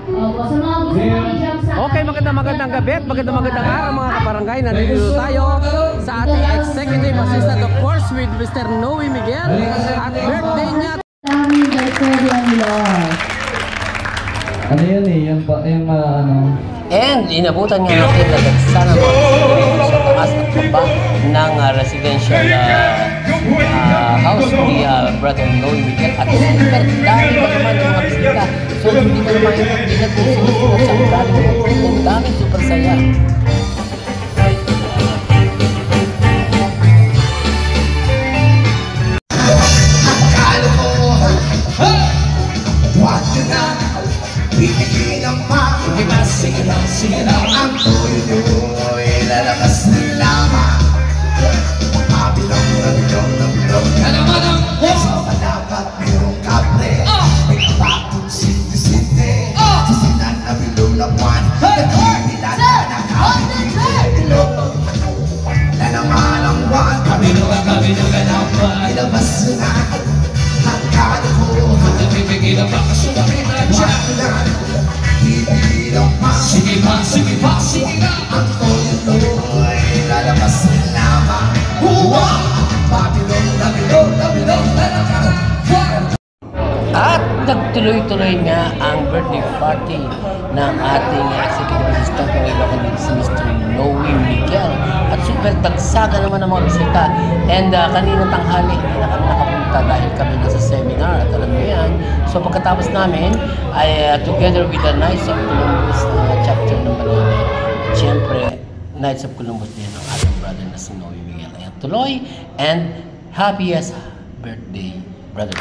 Opo, sa mga gusto makijump sa Okay, magandang gabi at magandang araw mga kabarangay. Nandito tayo sa ating executive assistant, of course, with Mr. Noe Miguel at birthday niya. Daming birthday ang Lord. Ano yun eh? Yan pa, yung ano... And inabutan nga natin na dagsana mga sa taas at baba ng residential house ni Brother Noe Miguel at super dami pa naman yung mga bisita. So hindi ko naman hindi kung sinusunod sa galing ang dami super saya. Sige lang ang tuloy lalabas ng lamang mabilong sa palapat mayroong kabre may kapatong sindi-sindi sisinan na bilong na buwan nagkimilan na nakapitilo na naman ang buwan kabilugan ang buwan ilabas na ang kalokohan nagbibigil ang baka sumapit na dyan sige pa, sige na ang tuloy lalabas ng lamang Babylon At nagtuloy-tuloy nga ang birthday party ng ating executive assistant ng iba kundi si Mr. Noe Miguel at super tagsaga naman ang mga bisita. And kanina tanghali hindi na kami nakapunta dahil kami nasa seminar at alam mo yan. So pagkatapos namin ay together with the Knights of Columbus chapter ng Manila, at syempre Knights of Columbus din ang ating brother na si Noe Miguel. Ayan, tuloy and happiest birthday, brother.